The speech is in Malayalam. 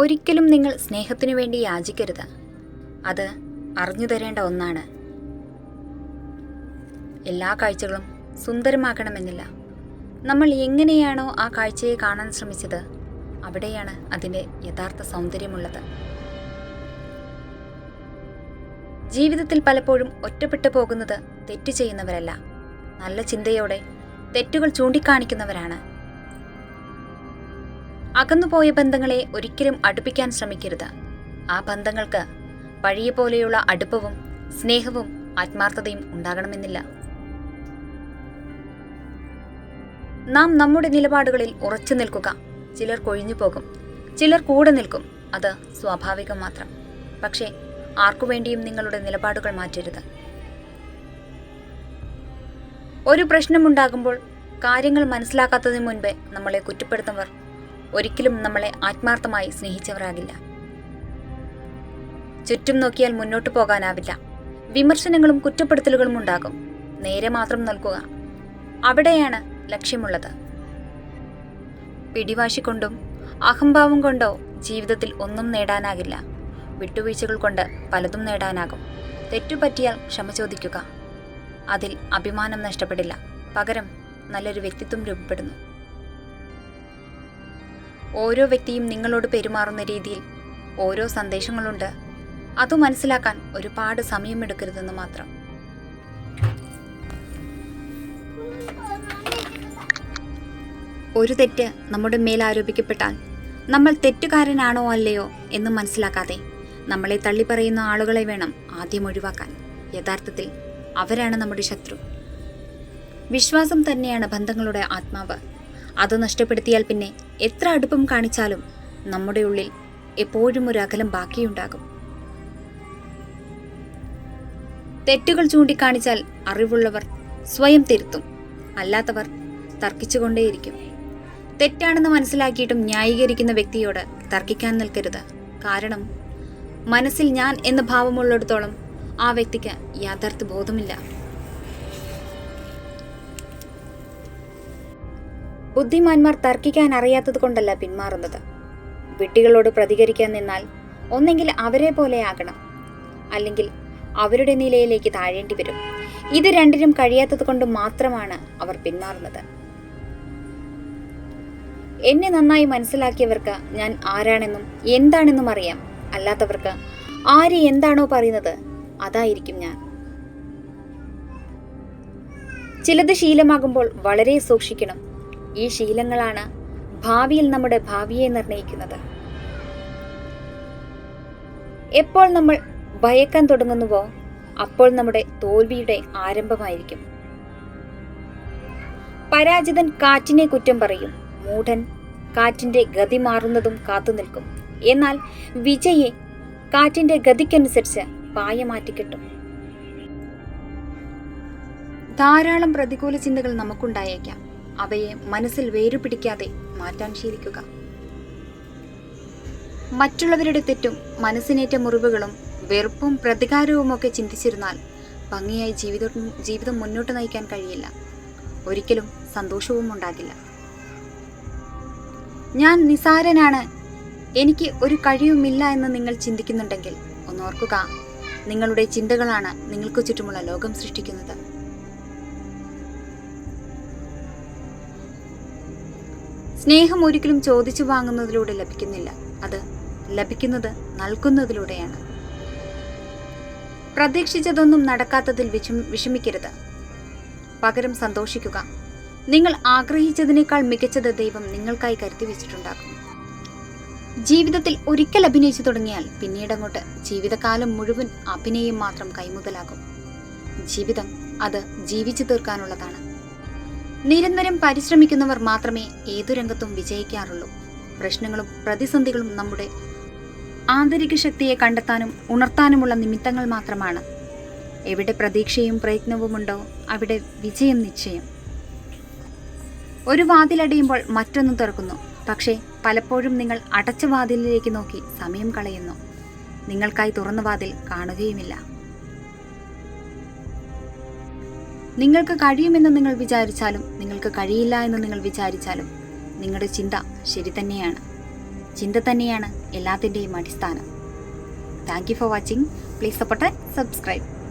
ഒരിക്കലും നിങ്ങൾ സ്നേഹത്തിനു വേണ്ടി യാചിക്കരുത്. അത് അറിഞ്ഞു തരേണ്ട ഒന്നാണ്. എല്ലാ കാഴ്ചകളും സുന്ദരമാക്കണമെന്നില്ല. നമ്മൾ എങ്ങനെയാണോ ആ കാഴ്ചയെ കാണാൻ ശ്രമിച്ചത്, അവിടെയാണ് അതിൻ്റെ യഥാർത്ഥ സൗന്ദര്യമുള്ളത്. ജീവിതത്തിൽ പലപ്പോഴും ഒറ്റപ്പെട്ടു പോകുന്നത് തെറ്റ് ചെയ്യുന്നവരല്ല, നല്ല ചിന്തയോടെ തെറ്റുകൾ ചൂണ്ടിക്കാണിക്കുന്നവരാണ്. അകന്നുപോയ ബന്ധങ്ങളെ ഒരിക്കലും അടുപ്പിക്കാൻ ശ്രമിക്കരുത്. ആ ബന്ധങ്ങൾക്ക് പഴയ പോലെയുള്ള അടുപ്പവും സ്നേഹവും ആത്മാർത്ഥതയും ഉണ്ടാകണമെന്നില്ല. നാം നമ്മുടെ നിലപാടുകളിൽ ഉറച്ചു നിൽക്കുക. ചിലർ കൊഴിഞ്ഞു പോകും, ചിലർ കൂടെ നിൽക്കും. അത് സ്വാഭാവികം മാത്രം. പക്ഷേ ആർക്കുവേണ്ടിയും നിങ്ങളുടെ നിലപാടുകൾ മാറ്റരുത്. ഒരു പ്രശ്നമുണ്ടാകുമ്പോൾ കാര്യങ്ങൾ മനസ്സിലാക്കാത്തതിന് മുൻപേ നമ്മളെ കുറ്റപ്പെടുത്തുന്നവർ ഒരിക്കലും നമ്മളെ ആത്മാർത്ഥമായി സ്നേഹിച്ചവരാകില്ല. ചുറ്റും നോക്കിയാൽ മുന്നോട്ടു പോകാനാവില്ല. വിമർശനങ്ങളും കുറ്റപ്പെടുത്തലുകളും ഉണ്ടാകും. നേരെ മാത്രം നൽകുക. അവിടെയാണ് ലക്ഷ്യമുള്ളത്. പിടിവാശി കൊണ്ടും അഹംഭാവം കൊണ്ടോ ജീവിതത്തിൽ ഒന്നും നേടാനാകില്ല. വിട്ടുവീഴ്ചകൾ കൊണ്ട് പലതും നേടാനാകും. തെറ്റുപറ്റിയാൽ ക്ഷമ ചോദിക്കുക. അതിൽ അഭിമാനം നഷ്ടപ്പെടില്ല. പകരം നല്ലൊരു വ്യക്തിത്വം രൂപപ്പെടുന്നു. ഓരോ വ്യക്തിയും നിങ്ങളോട് പെരുമാറുന്ന രീതിയിൽ ഓരോ സന്ദേശങ്ങളുണ്ട്. അത് മനസ്സിലാക്കാൻ ഒരുപാട് സമയമെടുക്കരുതെന്ന് മാത്രം. ഒരു തെറ്റ് നമ്മുടെ മേൽ ആരോപിക്കപ്പെട്ടാൽ നമ്മൾ തെറ്റുകാരനാണോ അല്ലയോ എന്ന് മനസ്സിലാക്കാതെ നമ്മളെ തള്ളിപ്പറയുന്ന ആളുകളെ വേണം ആദ്യം ഒഴിവാക്കാൻ. യഥാർത്ഥത്തിൽ അവരാണ് നമ്മുടെ ശത്രു. വിശ്വാസം തന്നെയാണ് ബന്ധങ്ങളുടെ ആത്മാവ്. അത് നഷ്ടപ്പെടുത്തിയാൽ പിന്നെ എത്ര അടുപ്പം കാണിച്ചാലും നമ്മുടെ ഉള്ളിൽ എപ്പോഴും ഒരു അകലം ബാക്കിയുണ്ടാകും. തെറ്റുകൾ ചൂണ്ടിക്കാണിച്ചാൽ അറിവുള്ളവർ സ്വയം തിരുത്തും, അല്ലാത്തവർ തർക്കിച്ചുകൊണ്ടേയിരിക്കും. തെറ്റാണെന്ന് മനസ്സിലാക്കിയിട്ടും ന്യായീകരിക്കുന്ന വ്യക്തിയോട് തർക്കിക്കാൻ നിൽക്കരുത്. കാരണം മനസ്സിൽ ഞാൻ എന്ന ഭാവമുള്ളിടത്തോളം ആ വ്യക്തിക്ക് യാഥാർത്ഥ്യ ബോധമില്ല. ബുദ്ധിമാന്മാർ തർക്കിക്കാൻ അറിയാത്തത് കൊണ്ടല്ല പിന്മാറുന്നത്. വിഡ്ഢികളോട് പ്രതികരിക്കാൻ നിന്നാൽ ഒന്നെങ്കിൽ അവരെ പോലെ ആകണം, അല്ലെങ്കിൽ അവരുടെ നിലയിലേക്ക് താഴേണ്ടി വരും. ഇത് രണ്ടിനും കഴിയാത്തത് കൊണ്ട് മാത്രമാണ് അവർ പിന്മാറുന്നത്. എന്നെ നന്നായി മനസ്സിലാക്കിയവർക്ക് ഞാൻ ആരാണെന്നും എന്താണെന്നും അറിയാം. അല്ലാത്തവർക്ക് ആര് എന്താണോ പറയുന്നത് അതായിരിക്കും ഞാൻ. ചിലത് ശീലമാകുമ്പോൾ വളരെ സൂക്ഷിക്കണം. ഈ ശീലങ്ങളാണ് ഭാവിയിൽ നമ്മുടെ ഭാവിയെ നിർണ്ണയിക്കുന്നത്. എപ്പോൾ നമ്മൾ ഭയക്കാൻ തുടങ്ങുന്നുവോ അപ്പോൾ നമ്മുടെ തോൽവിയുടെ ആരംഭമായിരിക്കും. പരാജിതൻ കാറ്റിനെ കുറ്റം പറയും. മൂഢൻ കാറ്റിന്റെ ഗതി മാറുന്നതും കാത്തുനിൽക്കും. എന്നാൽ വിജയെ കാറ്റിന്റെ ഗതിക്കനുസരിച്ച് പായ മാറ്റിക്കിട്ടും. ധാരാളം പ്രതികൂല ചിന്തകൾ നമുക്കുണ്ടായേക്കാം. അവയെ മനസ്സിൽ വേരുപിടിക്കാതെ മാറ്റാൻ ശീലിക്കുക. മറ്റുള്ളവരുടെ തെറ്റും മനസ്സിനേറ്റ മുറിവുകളും വെറുപ്പും പ്രതികാരവുമൊക്കെ ചിന്തിച്ചിരുന്നാൽ ഭംഗിയായി ജീവിതം മുന്നോട്ട് നയിക്കാൻ കഴിയില്ല. ഒരിക്കലും സന്തോഷവും ഉണ്ടാകില്ല. ഞാൻ നിസാരനാണ്, എനിക്ക് ഒരു കഴിവുമില്ല എന്ന് നിങ്ങൾ ചിന്തിക്കുന്നുണ്ടെങ്കിൽ ഒന്നോർക്കുക, നിങ്ങളുടെ ചിന്തകളാണ് നിങ്ങൾക്ക് ചുറ്റുമുള്ള ലോകം സൃഷ്ടിക്കുന്നത്. സ്നേഹം ഒരിക്കലും ചോദിച്ചു വാങ്ങുന്നതിലൂടെ ലഭിക്കുന്നില്ല. അത് ലഭിക്കുന്നത് നൽകുന്നതിലൂടെയാണ്. പ്രതീക്ഷിച്ചതൊന്നും നടക്കാത്തതിൽ വിഷമിക്കരുത്. പകരം സന്തോഷിക്കുക. നിങ്ങൾ ആഗ്രഹിച്ചതിനേക്കാൾ മികച്ചത് ദൈവം നിങ്ങൾക്കായി കരുതി വെച്ചിട്ടുണ്ടാകും. ജീവിതത്തിൽ ഒരിക്കൽ അഭിനയിച്ചു തുടങ്ങിയാൽ പിന്നീടങ്ങോട്ട് ജീവിതകാലം മുഴുവൻ അഭിനയം മാത്രം കൈമുതലാകും. ജീവിതം അത് ജീവിച്ചു തീർക്കാനുള്ളതാണ്. നിരന്തരം പരിശ്രമിക്കുന്നവർ മാത്രമേ ഏതു രംഗത്തും വിജയിക്കാറുള്ളൂ. പ്രശ്നങ്ങളും പ്രതിസന്ധികളും നമ്മുടെ ആന്തരിക ശക്തിയെ കണ്ടെത്താനും ഉണർത്താനുമുള്ള നിമിത്തങ്ങൾ മാത്രമാണ്. എവിടെ പ്രതീക്ഷയും പ്രയത്നവുമുണ്ടോ അവിടെ വിജയം നിശ്ചയം. ഒരു വാതിലടയുമ്പോൾ മറ്റൊന്ന് തുറക്കുന്നു. പക്ഷേ പലപ്പോഴും നിങ്ങൾ അടച്ച വാതിലിലേക്ക് നോക്കി സമയം കളയുന്നു. നിങ്ങൾക്കായി തുറന്ന വാതിൽ കാണുകയുമില്ല. നിങ്ങൾക്ക് കഴിയുമെന്ന് നിങ്ങൾ വിചാരിച്ചാലും നിങ്ങൾക്ക് കഴിയില്ല എന്ന് നിങ്ങൾ വിചാരിച്ചാലും നിങ്ങളുടെ ചിന്ത ശരി തന്നെയാണ്. ചിന്ത തന്നെയാണ് എല്ലാത്തിൻ്റെയും അടിസ്ഥാനം. Thank you for watching. Please support and subscribe.